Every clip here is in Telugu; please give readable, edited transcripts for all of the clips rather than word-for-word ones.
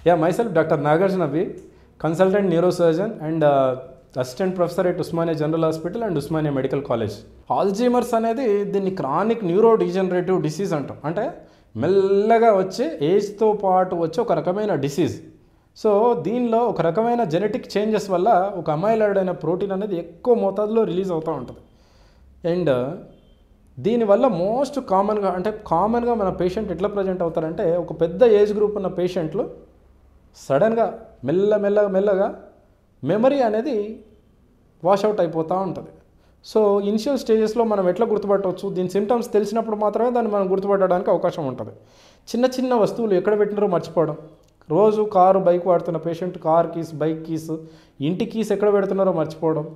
Yeah, myself, Dr. Nagarjuna B, consultant neurosurgeon and assistant professor at Usmania General Hospital and Usmania Medical College. Alzheimer's అనేది దీన్ని క్రానిక్ న్యూరో డిజనరేటివ్ డిసీజ్ అంటాం. అంటే మెల్లగా వచ్చే ఏజ్తో పాటు వచ్చే ఒక రకమైన డిసీజ్. సో దీనిలో ఒక రకమైన జెనెటిక్ చేంజెస్ వల్ల ఒక అమైలాయిడ్ అయిన ప్రోటీన్ అనేది ఎక్కువ మోతాదులో రిలీజ్ అవుతూ ఉంటుంది. అండ్ దీనివల్ల మోస్ట్ కామన్గా మన పేషెంట్ ఎట్లా ప్రజెంట్ అవుతారంటే, ఒక పెద్ద ఏజ్ గ్రూప్ ఉన్న పేషెంట్లు సడన్గా మెల్లగా మెమరీ అనేది వాషౌట్ అయిపోతూ ఉంటుంది. సో ఇనిషియల్ స్టేజెస్లో మనం ఎట్లా గుర్తుపట్టవచ్చు, దీని సిమ్టమ్స్ తెలిసినప్పుడు మాత్రమే దాన్ని మనం గుర్తుపట్టడానికి అవకాశం ఉంటుంది. చిన్న వస్తువులు ఎక్కడ పెట్టినారో మర్చిపోవడం, రోజు బైక్ వాడుతున్న patient car keys, bike keys, ఇంటి కీస్ ఎక్కడ పెడుతున్నారో మర్చిపోవడం,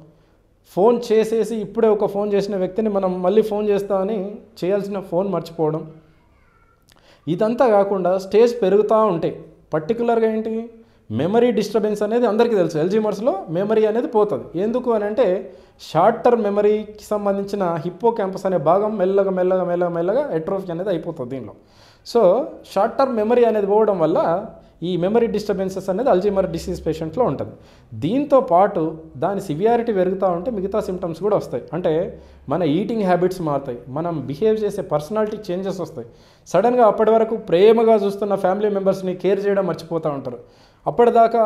ఫోన్ చేసేసి ఇప్పుడే ఒక ఫోన్ చేసిన వ్యక్తిని మనం మళ్ళీ ఫోన్ చేస్తామని చేయాల్సిన ఫోన్ మర్చిపోవడం. ఇదంతా కాకుండా స్టేజ్ పెరుగుతూ ఉంటే పర్టికులర్గా ఏంటి, మెమరీ డిస్టర్బెన్స్ అనేది అందరికీ తెలుసు. అల్జీమర్స్లో మెమరీ అనేది పోతుంది. ఎందుకు అని అంటే, షార్ట్ టర్మ్ మెమరీకి సంబంధించిన హిప్పో క్యాంపస్ అనే భాగం మెల్లగా ఎట్రోఫీ అనేది అయిపోతుంది దీనిలో. సో షార్ట్ టర్మ్ మెమరీ అనేది పోవడం వల్ల ఈ మెమరీ డిస్టర్బెన్సెస్ అనేది అల్జీమర్ డిసీజ్ పేషెంట్లో ఉంటుంది. దీంతో పాటు దాని సివియారిటీ పెరుగుతూ ఉంటే మిగతా సిమ్టమ్స్ కూడా వస్తాయి. అంటే మన ఈటింగ్ హ్యాబిట్స్ మారుతాయి, మనం బిహేవ్ చేసే పర్సనాలిటీ చేంజెస్ వస్తాయి. సడన్గా అప్పటి వరకు ప్రేమగా చూస్తున్న ఫ్యామిలీ మెంబర్స్ని కేర్ చేయడం మర్చిపోతూ ఉంటారు. అప్పటిదాకా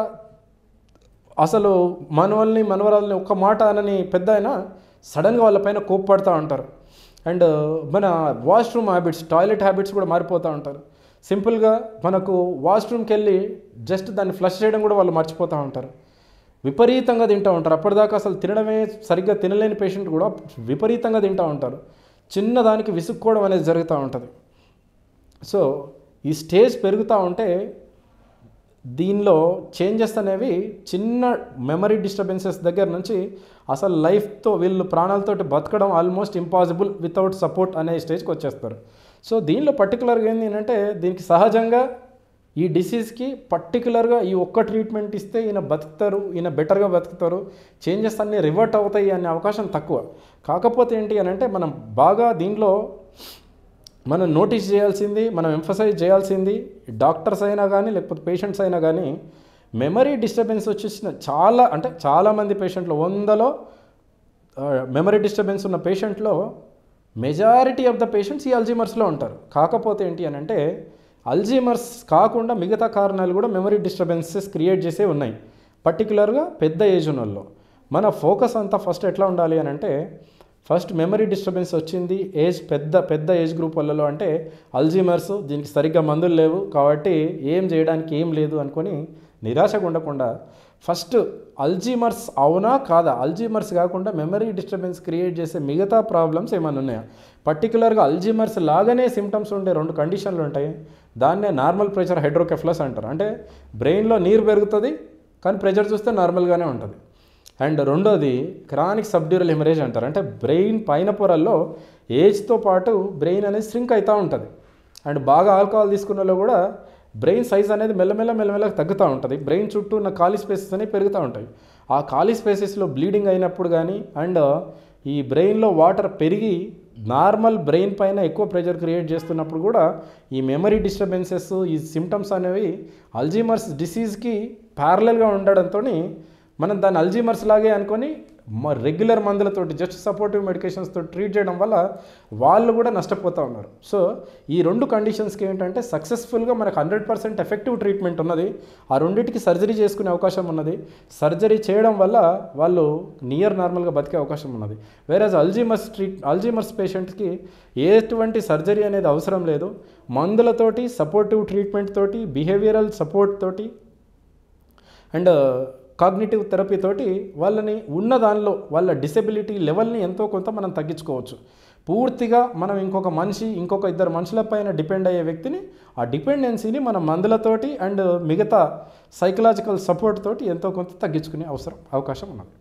అసలు మనవరాల్ని ఒక్క మాట అనని పెద్ద అయినా సడన్గా వాళ్ళపైన కోప్పడుతూ ఉంటారు. అండ్ మన వాష్రూమ్ హ్యాబిట్స్, టాయిలెట్ హ్యాబిట్స్ కూడా మారిపోతూ ఉంటారు. సింపుల్గా మనకు వాష్రూమ్కి వెళ్ళి జస్ట్ దాన్ని ఫ్లష్ చేయడం కూడా వాళ్ళు మర్చిపోతూ ఉంటారు. విపరీతంగా తింటూ ఉంటారు. అప్పటిదాకా అసలు తినడమే సరిగ్గా తినలేని పేషెంట్ కూడా విపరీతంగా తింటూ ఉంటారు. చిన్నదానికి విసుక్కోవడం అనేది జరుగుతూ ఉంటుంది. సో ఈ స్టేజ్ పెరుగుతూ ఉంటే దీనిలో చేంజెస్ అనేవి చిన్న మెమరీ డిస్టర్బెన్సెస్ దగ్గర నుంచి అసలు లైఫ్తో వీళ్ళు ప్రాణాలతోటి బతకడం ఆల్మోస్ట్ ఇంపాసిబుల్ వితౌట్ సపోర్ట్ అనే స్టేజ్కి వచ్చేస్తారు. సో దీనిలో పర్టికులర్గా ఏంటంటే, దీనికి సహజంగా ఈ డిసీజ్కి పర్టికులర్గా ఈ ఒక్క ట్రీట్మెంట్ ఇస్తే ఈయన బతుకుతారు, ఈయన బెటర్గా బతుకుతారు, చేంజెస్ అన్నీ రివర్ట్ అవుతాయి అనే అవకాశం తక్కువ. కాకపోతే ఏంటి అని అంటే, మనం బాగా దీనిలో మనం నోటీస్ చేయాల్సింది, మనం ఎంఫసైజ్ చేయాల్సింది, డాక్టర్స్ అయినా కానీ లేకపోతే పేషెంట్స్ అయినా కానీ, మెమరీ డిస్టర్బెన్స్ వచ్చేసిన చాలామంది పేషెంట్లు 100లో మెమరీ డిస్టర్బెన్స్ ఉన్న పేషెంట్లో మెజారిటీ ఆఫ్ ద పేషెంట్స్ ఈ అల్జీమర్స్లో ఉంటారు. కాకపోతే ఏంటి అని అంటే, అల్జీమర్స్ కాకుండా మిగతా కారణాలు కూడా మెమరీ డిస్టర్బెన్సెస్ క్రియేట్ చేసే ఉన్నాయి. పర్టికులర్గా పెద్ద ఏజ్ ఉన్న వాళ్ళు. మన ఫోకస్ అంతా ఫస్ట్ ఎట్లా ఉండాలి అని అంటే, ఫస్ట్ మెమరీ డిస్టర్బెన్స్ వచ్చింది పెద్ద ఏజ్ గ్రూప్ వాళ్ళలో అంటే అల్జీమర్స్, దీనికి సరిగ్గా మందులు లేవు కాబట్టి ఏం చేయడానికి ఏం లేదు అనుకొని నిరాశగా ఉండకుండా ఫస్ట్ అల్జీమర్స్ అవునా కాదా, అల్జీమర్స్ కాకుండా మెమరీ డిస్టర్బెన్స్ క్రియేట్ చేసే మిగతా ప్రాబ్లమ్స్ ఏమైనా ఉన్నాయా, పర్టికులర్గా అల్జీమర్స్ లాగానే సిమ్టమ్స్ ఉండే 2 కండిషన్లు ఉంటాయి. దాన్నే నార్మల్ ప్రెషర్ హైడ్రోకెఫలస్ అంటారు. అంటే బ్రెయిన్లో నీరు పెరుగుతుంది కానీ ప్రెషర్ చూస్తే నార్మల్గానే ఉంటుంది. అండ్ రెండోది క్రానిక్ సబ్డ్యూరల్ హెమరేజ్ అంటారు. అంటే బ్రెయిన్ పైన పొరల్లో ఏజ్తో పాటు బ్రెయిన్ అనేది స్ట్రింక్ అవుతూ ఉంటుంది. అండ్ బాగా ఆల్కహాల్ తీసుకున్న వాళ్ళు కూడా బ్రెయిన్ సైజ్ అనేది మెల్లమెల్లగా తగ్గుతూ ఉంటుంది. బ్రెయిన్ చుట్టూ ఉన్న ఖాళీ స్పేసెస్ అనేవి పెరుగుతూ ఉంటాయి. ఆ ఖాళీ స్పేసెస్లో బ్లీడింగ్ అయినప్పుడు కానీ, అండ్ ఈ బ్రెయిన్లో వాటర్ పెరిగి నార్మల్ బ్రెయిన్ పైన ఎక్కువ ప్రెషర్ క్రియేట్ చేస్తున్నప్పుడు కూడా ఈ మెమరీ డిస్టర్బెన్సెస్, ఈ సిమ్టమ్స్ అనేవి అల్జీమర్స్ డిసీజ్కి ప్యారలల్గా ఉండడంతో మనం దాన్ని అల్జీమర్స్ లాగే అనుకొని రెగ్యులర్ మందులతోటి, జస్ట్ సపోర్టివ్ మెడికేషన్స్తో ట్రీట్ చేయడం వల్ల వాళ్ళు కూడా నష్టపోతూ ఉన్నారు. సో ఈ 2 కండిషన్స్కి ఏంటంటే, సక్సెస్ఫుల్గా మనకు 100% ఎఫెక్టివ్ ట్రీట్మెంట్ ఉన్నది. ఆ రెండింటికి సర్జరీ చేసుకునే అవకాశం ఉన్నది. సర్జరీ చేయడం వల్ల వాళ్ళు నియర్ నార్మల్గా బతికే అవకాశం ఉన్నది. వేరేజ్ అల్జీమర్స్ పేషెంట్స్కి ఎటువంటి సర్జరీ అనేది అవసరం లేదు. మందులతోటి, సపోర్టివ్ ట్రీట్మెంట్ తోటి, బిహేవియరల్ సపోర్ట్ తోటి అండ్ కాగ్నిటివ్ థెరపీ తోటి వాళ్ళని ఉన్న దానిలో వాళ్ళ డిసెబిలిటీ లెవెల్ని ఎంతో కొంత మనం తగ్గించుకోవచ్చు. పూర్తిగా మనం ఇంకొక 2 మనుషుల పైన డిపెండ్ అయ్యే వ్యక్తిని, ఆ డిపెండెన్సీని మన మందులతోటి అండ్ మిగతా సైకలాజికల్ సపోర్ట్ తోటి ఎంతో కొంత తగ్గించుకునే అవకాశం ఉన్నది.